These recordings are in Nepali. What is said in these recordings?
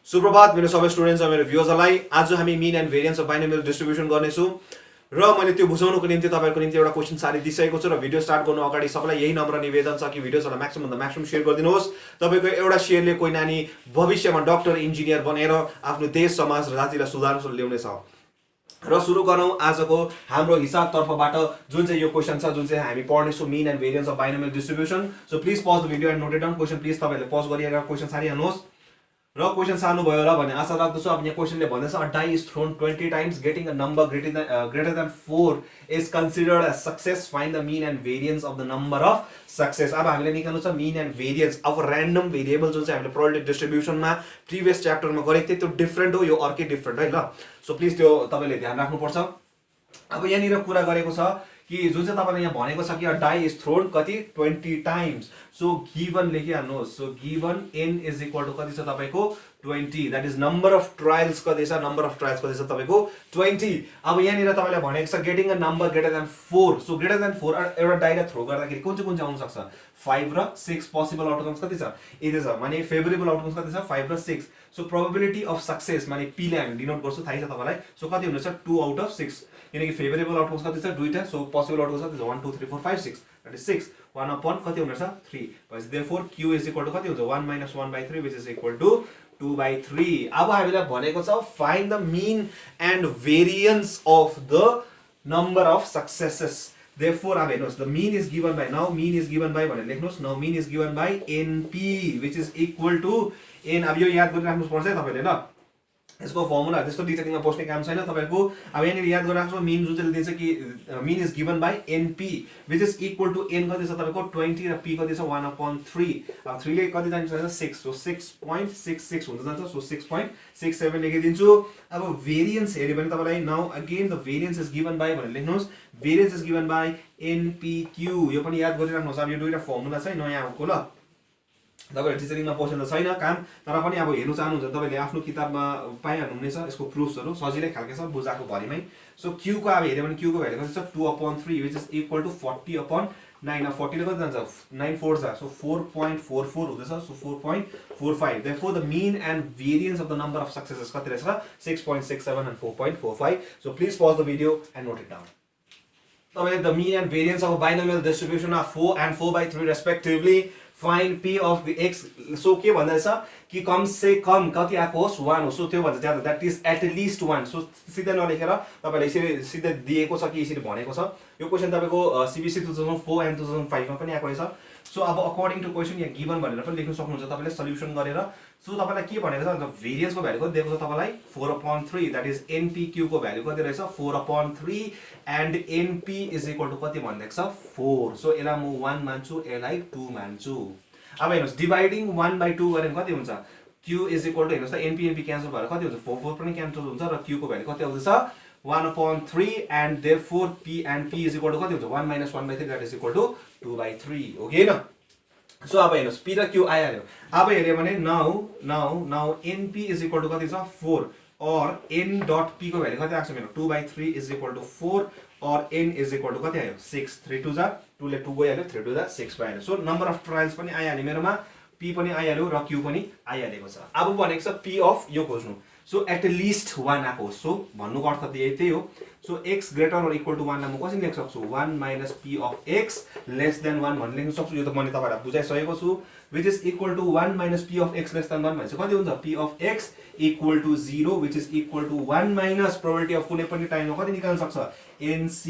सुप्रभात मेरो सबै स्टुडेन्ट्स र मेरो भ्युअर्सहरुलाई आज हामी mean and variance of binomial distribution गर्नेछौं र मैले त्यो बुझाउनको निम्ति तपाईहरुको निम्ति एउटा क्वेशन सारी दिइसकेको छु र भिडियो स्टार्ट गर्नु अगाडि सबैलाई यही नम्र निवेदन छ कि भिडियोलाई म्याक्सिमम भन्दा म्याक्सिमम शेयर गरिदिनुहोस्। तपाईको एउटा शेयरले कोही नानी भविष्यमा डाक्टर इन्जिनियर बनेर आफ्नो देश समाज र जातिलाई सुधार ल्याउनेछ। र सुरु गरौँ आजको हाम्रो हिसाब तर्फबाट जुन चाहिँ यो क्वेशन छ जुन चाहिँ हामी पढ्नेछौं mean and variance of binomial distribution. So please pause the video and note it down. Question please तपाईहरुले पज गरिएर क्वेशन सारी हाल्नुहोस् र क्वेशन सार्नु भयो होला भन्ने आशा राख्दछु। अब यहाँ क्वेशनले भन्दैछ a die is thrown 20 times getting a number greater than 4 is considered as success. Find the mean and variance of the number of success. अब हामीले निकाल्नु छ mean and variance of random variable जुन चाहिँ हामीले प्रोबेबिलिटी डिस्ट्रिब्युसनमा प्रिभियस च्याप्टरमा गरेको थियौं। त्यो डिफरेन्ट हो, यो अर्कै डिफरेन्ट है ल। सो प्लिज त्यो तपाईले ध्यान राख्नुपर्छ। अब यहाँनिर कुरा गरेको छ कि जुन चाहिँ तपाईले यहाँ भनेको छ कि डाई इज थ्रोन कति 20 टाइम्स। सो गिवन लेखिहाल्नुहोस्। So given n is equal to कति छ तपाईको 20। That is number of trials कति छ, नम्बर अफ ट्रायल्स कति छ तपाईको 20। अब यहाँनिर तपाईले भनेको छ getting a number greater than 4। So greater than 4 एउटा डाइलाई थ्रो गर्दाखेरि कुन चाहिँ आउन सक्छ 5 र 6। पोसिबल आउटकम्स कति छ यति छ माने फेभरेबल आउटकम्स कति छ 5 र 6। सो प्रोबेबिलिटी अफ सक्सेस माने p ले हामी डिनोट गर्छौं थाहै छ तपाईलाई। सो कति हुनेछ 2 आउट अफ 6 किनकि फेभरेबल आउटकम्स कति छ दुईटा। सो पोसिबल आउटकम्स कति छ 1 2 3 4 5 6 दैट इज 6 1 upon कति हुनेछ 3। भएपछि therefore q is equal to कति हुन्छ 1 - 1/3 व्हिच इज इक्वल टु 2/3। अब हामीलाई भनेको छ find the mean and variance of the number of successes. Therefore अब हेर्नुस् the mean is given by now mean is given by भनेर लेख्नुस्। Now mean is given by np which is equal to n। अब यो याद गरिराख्नु पर्छ है तपाईले ल। यसको फर्मुला त्यस्तो डिटेलिङमा बस्ने काम छैन तपाईहरुको। अब यहाँनिर याद गरिराख्नु मीन जुन चाहिँ दिन्छ कि mean is given by np which is equal to n कति छ तपाईको 20 र p कति छ 1/3। अब 3 ले कति जान्छ 6। सो 6.66 हुँदै जान्छ। सो 6.67 लेखिदिन्छु। अब भेरिएन्स हेर्यो भने तपाईलाई now again the variance is given by भनेर लेख्नुस्। Variance is given by npq। यो पनि याद गरिराख्नुस्। अब यो दुईटा फर्मुला छ नयाँ आएको ल। तपाईहरु टिचरिङमा पसेन त छैन काम, तर पनि अब हेर्नु चाहनुहुन्छ तपाईले आफ्नो किताबमा पाइहाल्नुहुनेछ। यसको प्रुफ्सहरु सजिलै खालके छ बुझाएको भरिमै। सो q को अब हेर्यो भने q को भ्यालु कति छ 2/3 व्हिच इज इक्वल टु 40/9। अब 40 ले कति जान्छ 9 4 जा। सो 4.44 हुँदैछ। So 4.45। Therefore the mean and variance of the number of successes कति रहेछ 6.67 and 4.45। So please pause the video and note it down. तपाईले the mean and variance of binomial distribution of 4 and 4/3 respectively find p of x। सो के भन्दैछ कि कम से कम कति आको होस् 1 हो। सो त्यो भन्दा ज्यादा that is at least 1। So सिधै नलेखेर तपाईले यसरी सिधै दिएको छ कि यसरी भनेको छ। यो क्वेशन तपाईको सीबीएसई 2004 एन्ड 2005 मा पनि आएको रहेछ। सो अब अकॉर्डिङ टु क्वेशन यहाँ गिवन भनेर पनि लेख्न सक्नुहुन्छ तपाईले सल्युसन गरेर। सो तपाईलाई के भनेको छ भेरिएन्स को भ्यालु कति दिएको छ तपाईलाई 4/3। दैट इज npq को भ्यालु कति रहेछ 4/3 and np is equal to कति भनेको छ 4। सो यसलाई म 1 मान्छु यसलाई 2 मान्छु। अब हेर्नुस् डिवाइडिङ 1/2 गरे भने कति हुन्छ q इज इक्वल टु हेर्नुस् त np क्यान्सल भएर कति हुन्छ 4 4 पनि क्यान्सल हुन्छ र q को भ्यालु कति आउँदैछ 1/3 and therefore p and p is equal to कति हुन्छ 1 - 1/3 दैट इज इक्वल टु 2/3 हो कि हैन। सो अब हेर्नुस् p र q आइहाल्यो। अब हेर्यो भने now np is equal to कति छ 4 और n डट p को भ्यालु कति आछ मेरो 2/3 इज इक्वल टु 4 और n इज इक्वल टु कति आयो 6। 3 2 जा 2 ले 2 गइहाल्यो 3 2 जा 6 भइहाल्यो। सो नम्बर अफ ट्रायल्स पनि आइहाल्यो मेरोमा, p पनि आइहाल्यो र q पनि आइहालेको छ। अब भनेको छ p अफ यो खोज्नु। सो एट लिस्ट 1 आको। सो भन्नुको अर्थ त्यही हो। सो x ग्रेटर और इक्वल टु 1 लाई म कसरी लेख्न सक्छु 1 - p of x less than 1 भन्ने लेख्न सक्छु। यो त मैले तपाईहरुलाई बुझाइसकेको छु। Which is equal to 1 - p of x less than 1 भनेपछि कति हुन्छ p of x equal to 0 which is equal to 1 minus probability of कुनै पनि टाइममा कति निकाल्न सक्छ nc।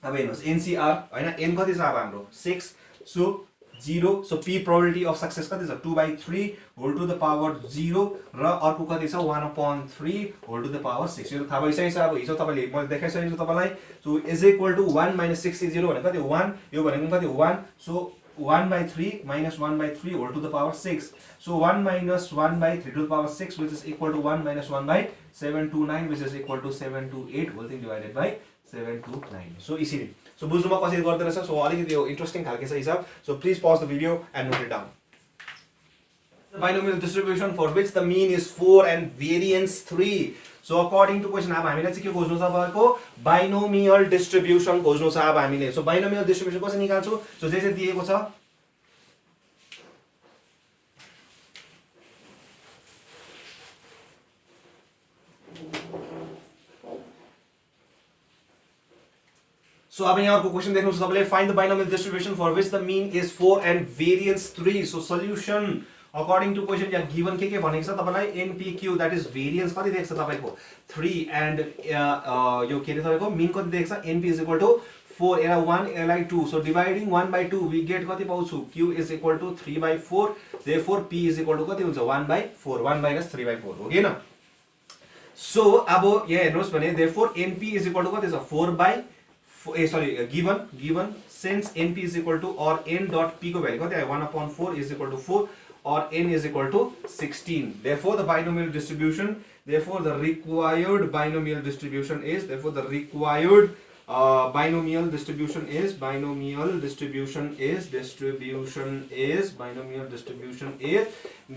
अब हेर्नुस् ncr हैन n कति छ अब हाम्रो 6। So 0। So p probability of success कति छ 2/3 होल टु द पावर 0 र अर्को कति छ 1/3 होल टु द पावर 6। यो थाहा भइसकेछ। अब हिजो तपाईले मैले देखाइसकेको छु तपाईलाई। सो इज इक्वल टु 1 - 60 भनेको कति 1। यो भनेको कति 1। So 1/3 - 1/3 whole to the power 6। So 1 - 1/3 to the power 6 which is equal to 1 - 1/729 which is equal to 728 whole thing divided by 729। So easily so बुझ्नुमा कसरी गर्दै रहेछ। सो अलिकति यो इन्ट्रेस्टिङ खालके छ हिसाब। So please pause the video and note it down. Binomial distribution for which the mean is 4 and variance 3। So according to question अब हामीले चाहिँ के खोज्नु छ तपाईको बाइनोमियल डिस्ट्रिब्युसन खोज्नु छ अब हामीले। सो बाइनोमियल डिस्ट्रिब्युसन कसरी निकाल्छु सो जे दिएको छ So अब यहाँ अर्को क्वेशन देख्नुस् तपाईले find the binomial distribution for which the mean is 4 and variance 3. So solution according to question यहाँ given के भनेको छ तपाईलाई NPQ that is variance कति दिएको छ तपाईको 3 and यो के रे तपाईको mean कति दिएको छ NP is equal to 4 एला 1 एला 2. So dividing 1 by 2 we get कति पाउँछु Q is equal to 3 by 4. Therefore P is equal to कति हुन्छ 1 by 4. 1 minus 3 by 4 हो के न. So अब यहाँ हेर्नुस् भने therefore NP is equal to कति छ 4 by given since NP is equal to or N dot P को value कति आयो 1/4 is equal to 4 or N is equal to 16. Therefore the binomial distribution, therefore the required binomial distribution is, therefore the required binomial distribution is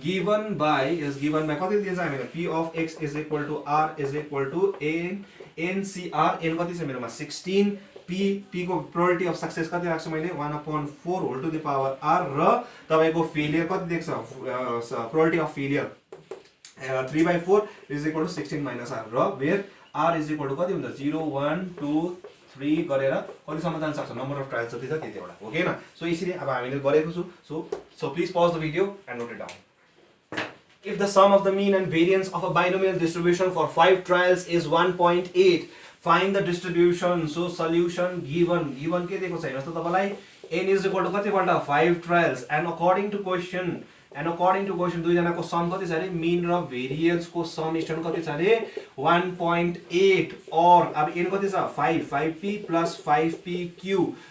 given by कति दिन्छ हामीलाई P of x is equal to R is equal to NCR. N कति छ मेरोमा 16. P को probability of success कति राख्छु मैले 1/4 whole to the power R र तपाईको failure कति देख्छ probability of failure 3 by 4 is equal to 16 minus R र where R is equal to कति हुन्छ 0 1 2 3 गरेर कति सम्म जान सक्छ number of trials जति छ त्यति एउटा हो के न. सो यसरी अब हामीले गरेको छु. So please pause the video and note it down. If the sum of the mean and variance of a binomial distribution for 5 trials is 1.8, find the distribution. So solution given के दिएको छ हेर्नुस् त तपाईलाई n is equal to कति पल्ट 5 trials and according to question दुई जनाको सम कति छ रे mean र variance को समेसन कति छ रे 1.8 or अब n कति छ 5p plus 5pq.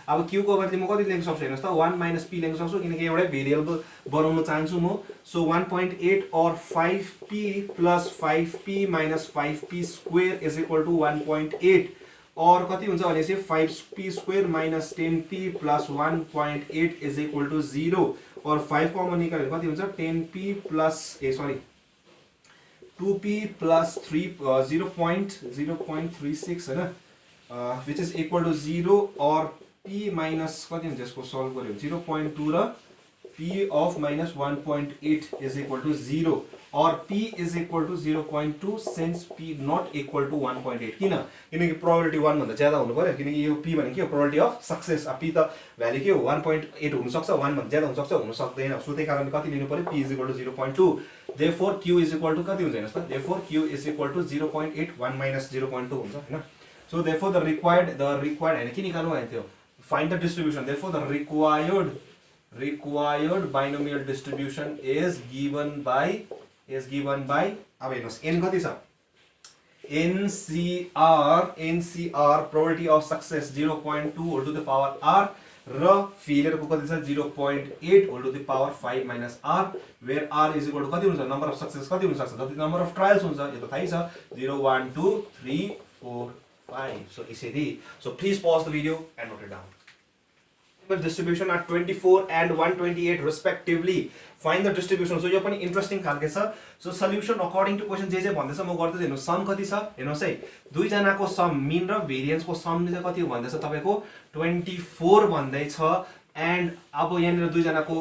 अब q को बदली म कति लेख्न सक्छु हेर्नुस् त 1 minus p लेख्न सक्छु किनकि एउटै भेरिएबल बनाउन चाहन्छु म. So 1.8 or 5p plus 5p minus 5p square is equal to 1.8 or कति हुन्छ भनेपछि 5p square minus 10p plus 1.8 is equal to 0 or 5 common निकाल्यो कति हुन्छ 10p plus 2p plus 0.36 हैन which is equal to 0 or p minus कति हुन्छ यसको सल्भ गर्यो 0.2 र p of minus 1.8 is equal to 0 or p is equal to 0.2 since p not equal to 1.8. किनकि probability 1 भन्दा ज्यादा हुनु पर्यो किनकि यो p भनेको के हो probability of success. अब p त भ्यालु के हो 1.8 हुन सक्छ 1 भन्दा ज्यादा हुन सक्छ हुन सक्दैन. सो त्यही कारणले कति लिनु पर्यो p is equal to 0.2. therefore q is equal to कति हुन्छ हेर्नुस् त therefore q is equal to 0.8 1 minus 0.2 हुन्छ हैन. so therefore the required हैन के निकाल्नु भयो त्यो find the distribution. therefore the required binomial distribution is given by अब हेर्नुस् n कति छ NCR probability of success 0.2 whole to the power R र failure को कति छ 0.8 whole to the power 5 minus R where R is equal to कति हुन्छ number of success कति हुन सक्छ जति number of trials हुन्छ यो त थाहै छ 0 1 2 3 4 5. so यसरी. so please pause the video and note it down. Distribution are 24 and 128 respectively. Find the distribution. So यो पनि interesting खालके छ. so solution according to question जे भन्दैछ म गर्दै हेर्नु सम कति छ हेर्नुस् है दुई जनाको सम mean र variance को सम चाहिँ कति हो भन्दैछ तपाईको 24 भन्दै छ and अब यहाँनिर दुई जनाको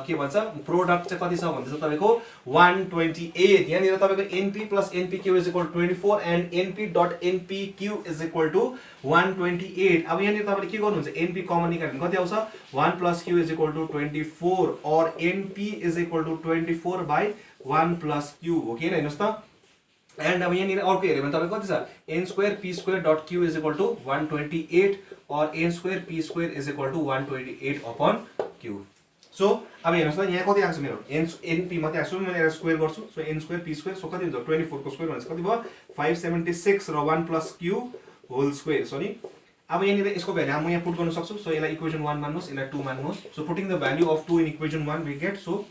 के भन्छ प्रोडक्ट चाहिँ कति छ भन्दैछ तपाईको 128. यहाँनिर तपाईको np plus npq is equal to 24 and np.npq is equal to 128. अब यहाँनिर तपाईले के गर्नुहुन्छ np कमन निकाल्नु कति आउँछ 1 plus q is equal to 24 or np is equal to 24 by 1 plus q हो के हेर्नुस् त. and अब यहाँनिर अर्को हेर्यो भने तपाईको कति छ n square p square dot q is equal to 128 or n square p square is equal to 128 upon q. so अब हेर्नुस् त यहाँ कति आउँछ मेरो np मात्रै आउँछ मैले यसलाई स्क्वायर गर्छु. so n square p square so कति हुन्छ 24 को स्क्वायर भनेपछि कति भयो 576 र 1 plus q whole square. Sorry अब यहाँनिर यसको भ्यालु म यहाँ पुट गर्न सक्छु. so यसलाई इक्वेसन 1 मान्नुस् यसलाई 2 मान्नुस्. so putting the value of 2 in equation 1 we get so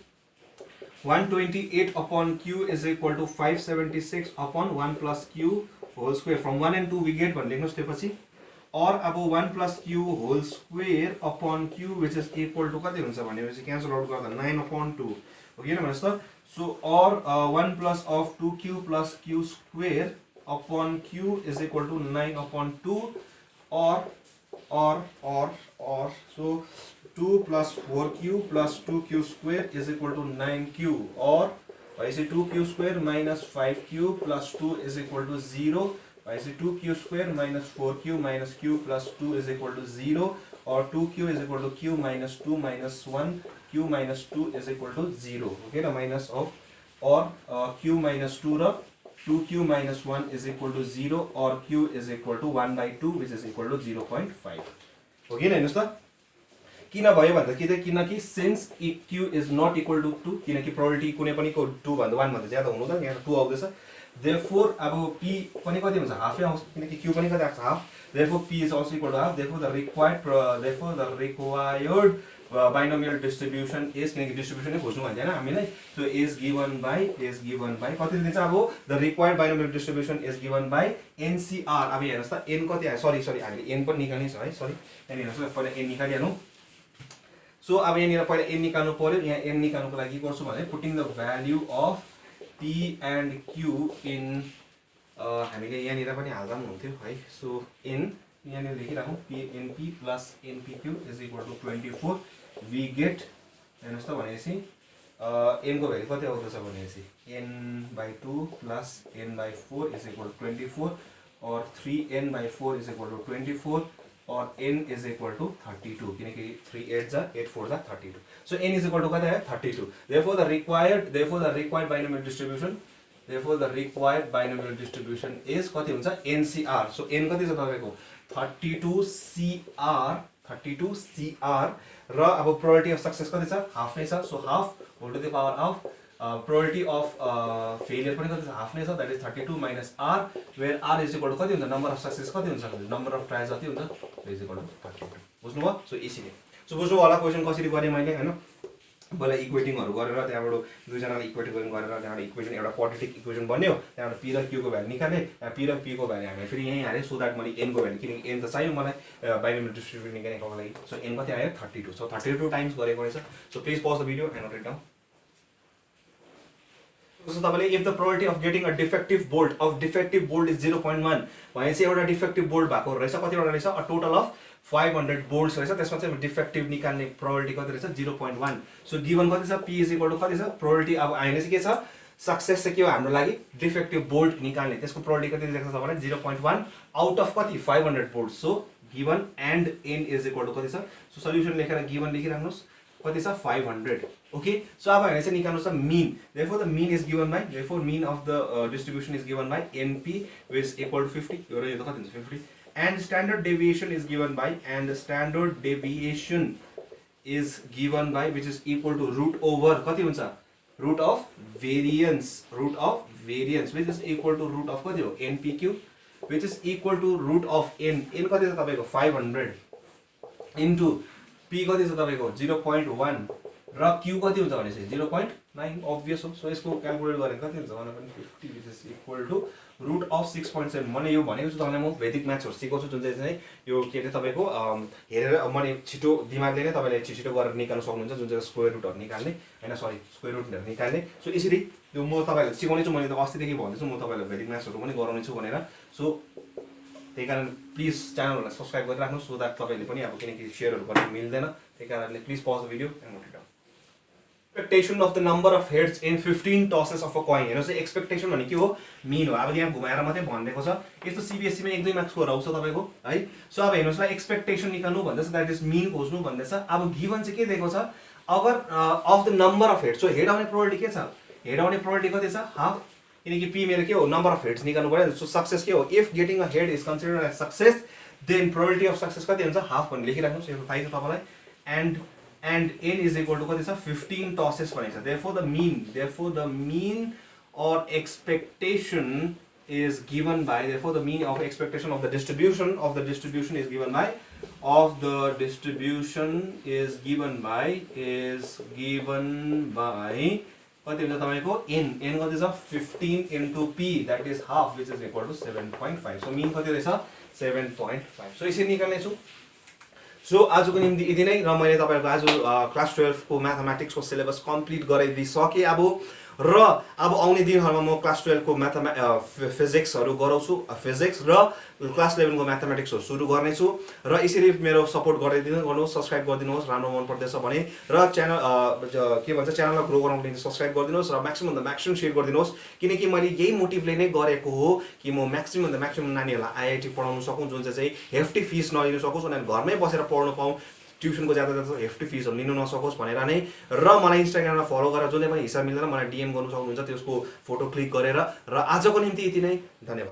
128 upon q is equal to 576 upon 1 plus q whole square. from 1 and 2 we get भने लेख्नुस् त्यसपछि or अब 1 plus q whole square upon q which is equal to कति हुन्छ भनेपछि क्यान्सल आउट गर्दा 9 upon 2 हो किन भन्नुस् त. so or 1 plus of 2q plus q square upon q is equal to 9 upon 2 or so 2 plus 4q plus 2q square is equal to 9q or I say 2q square minus 5q plus 2 is equal to 0 भनेपछि 2q square minus 4q minus q plus 2 is equal to 0 or 2q is equal to q minus 2 minus 1 q minus 2 is equal to 0 okay र minus of or q minus 2 र 2q minus 1 is equal to 0 or q is equal to 1 by 2 which is equal to 0.5 हो कि हेर्नुस् त किन भयो भन्दा के त किनकि since q is not equal to 2 किनकि प्रोबेबिलिटी कुनै पनि को 2 भन्दा 1 भन्दा ज्यादा हुनु त यहाँ 2 आउँदैछ therefore अब p पनि कति हुन्छ हाफै आउँछ किनकि q पनि कति आउँछ half therefore p is also equal to half therefore the required binomial distribution is किनकि डिस्ट्रिब्युसन नै खोज्नु भन्दैन हामीले so is given by कति दिन्छ अब the required binomial distribution is given by NCR अब हेर्नुस् त n कति आयो सरी हामीले n पनि निकाल्ने छ है सरी यहाँ हेर्नुस् पहिला n निकालिहालौं सो अब यहाँ पहिला n निकाल्नु पर्यो यहाँ n निकाल्नुको लागि के गर्छु भने putting the value of p and q in हामीले यहाँ पनि हाल्दा पनि हुन्थ्यो है सो n यहाँ लेखिराखौं pnp plus npq is equal to 24 we get हेर्नुस् त भनेपछि n को भ्यालु कति आउँछ भनेपछि n by 2 plus n by 4 is equal to 24 or 3n by 4 is equal to 24 or n is equal to 32 किनकि 3 8 जा 8 4 जा 32 so n is equal to कति आयो 32 therefore the required binomial distribution is कति हुन्छ NCR so n कति छ तपाईको 32CR र अब probability of success कति छ हाफ नै छ so half whole to the power of probability of failure पनि कति छ हाफ नै छ that is 32 minus r where r is equal to कति हुन्छ number of success कति हुन्छ number of tries कति हुन्छ is equal to 32 बुझ्नुभयो सो यसरी सो बुझ्नु होला क्वेशन कसरी गरे मैले हैन पहिला इक्वेटिङहरु गरेर त्यहाँबाट दुईजनाले इक्वेटिङ गरेर त्यहाँबाट इक्वेसन एउटा क्वाड्रेटिक इक्वेसन बन्यो त्यहाँबाट p र q को भ्यालु निकाले p र p को भ्यालु हामीले फेरि यही हाले सो दैट मैले n को भ्यालु किनकि n त चाहियो मलाई बाइनोमियल डिस्ट्रिब्युसन निकाल्नको लागि सो n कति आयो 32 सो 32 टाइम्स गरेको रहेछ so please pause the video and note it down So तपाईले if the probability of getting a defective bolt is 0.1 भनेपछि एउटा डिफेक्टिभ बोल्ट भएको रहेछ कतिवटा रहेछ a total of 500 बोल्ट्स रहेछ त्यसमा चाहिँ डिफेक्टिभ निकाल्ने प्रोबेबिलिटी कति रहेछ 0.1 सो गिवन कति छ p is equal to कति छ प्रोबेबिलिटी अब हामीले चाहिँ के छ सक्सेस चाहिँ के हो हाम्रो लागि डिफेक्टिभ बोल्ट निकाल्ने त्यसको प्रोबेबिलिटी कति लेख्छ तपाईलाई 0.1 आउट अफ कति 500 bolts so given and n is equal to कति छ सो सल्युसन लेखेर गिवन लेखिराख्नुस् कति छ 500 okay so अब हामीले चाहिँ निकाल्नु छ mean therefore the mean is given by mean of the distribution is given by np which is equal to 50 यो त कति हुन्छ 50 and standard deviation is given by which is equal to root over कति हुन्छ root of variance which is equal to root of कति हो npq which is equal to root of n कति छ तपाईको 500 into p कति छ तपाईको 0.1 र q कति हुन्छ भनेपछि 0.9 obvious हो सो यसको क्याल्कुलेट गरेको कति हुन्छ भने पनि 50 which is equal to root of 6.7 मैले यो भनेको छु तपाईलाई म वैदिक म्याथ्सहरु सिकाउँछु जुन चाहिँ यो के रे तपाईको हेरेर मैले छिटो दिमागले नै तपाईले छिटो गरेर निकाल्न सक्नुहुन्छ जुन चाहिँ स्क्वायर रुटहरु निकाल्ने हैन सरी स्क्वायर रुटहरु निकाल्ने सो यसरी यो म तपाईलाई सिकाउने छु मैले त अस्तिदेखि भन्दै छु म तपाईलाई वैदिक म्याथ्सहरु पनि गराउने छु भनेर सो त्यही कारण प्लिज च्यानललाई सब्स्क्राइब गरिराख्नु सो दैट तपाईले पनि अब किनकि शेयरहरु गर्न मिल्दैन त्यही कारणले please pause the video and note it down expectation of the number of heads in 15 tosses of a coin हेर्नुस् एक्सपेक्टेसन भने के हो मीन हो अब यहाँ घुमाएर मात्रै भनिएको छ यस्तो सीबीएसई मा 1-2 मार्क्स को आउँछ तपाईको है सो अब हेर्नुस् ल एक्सपेक्टेसन निकाल्नु भन्दैछ दैट इज मीन खोज्नु भन्दैछ अब गिवन चाहिँ के दिएको छ अगर of the number of heads so head आउने प्रोबेबिलिटी के छ हेड आउने प्रोबेबिलिटी कति छ हाफ किनकि p मेरो के हो नम्बर अफ हेड्स निकाल्नु पर्यो सो सक्सेस के हो if getting a head is considered as success then probability of success कति हुन्छ हाफ भन्ने लेखिराख्नुस् यो थाहै छ तपाईलाई and n is equal to कति छ 15 tosses भनेको छ therefore the mean or expectation is given by the mean of expectation of the distribution is given by कति हुन्छ तपाईको n कति छ 15 into p that is half which is equal to 7.5 so mean कति रहेछ 7.5 सो यसरी निकाल्ने छु सो आजको निम्ति यति नै र मैले तपाईहरुको आज क्लास 12 को म्याथमेटिक्स को सिलेबस कम्प्लिट गराइदिसके अब र अब आउने दिनहरुमा म क्लास 12 को फिजिक्सहरु गराउँछु फिजिक्स र क्लास 11 को म्याथमेटिक्सहरु सुरु गर्ने छु र यसरी मेरो सपोर्ट गर्नुहोस् सब्स्क्राइब गरिदिनुहोस् राम्रो मन पर्दैछ भने र च्यानल के भन्छ च्यानललाई ग्रो गराउनको निम्ति सब्स्क्राइब गरिदिनुहोस् र म्याक्सिमम भन्दा म्याक्सिमम शेयर गरिदिनुहोस् किनकि मैले यही मोटिभले नै गरेको हो कि म म्याक्सिमम भन्दा म्याक्सिमम नानीहरुलाई आईआईटी पढाउन सकौं जुन चाहिँ हेफ्टी फिस नलिनु सकोस् उनीहरु घरमै बसेर पढ्न पाऊँ ट्युसनको ज्यादा हेफ्टी फिसहरु लिनु नसकोस् भनेर नै र मलाई इन्स्टाग्राममा फलो गरेर जुनै पनि हिसाब मिल्दैन मलाई डीएम गर्नु सक्नुहुन्छ त्यसको फोटो क्लिक गरेर र आजको निम्ति यति नै धन्यवाद।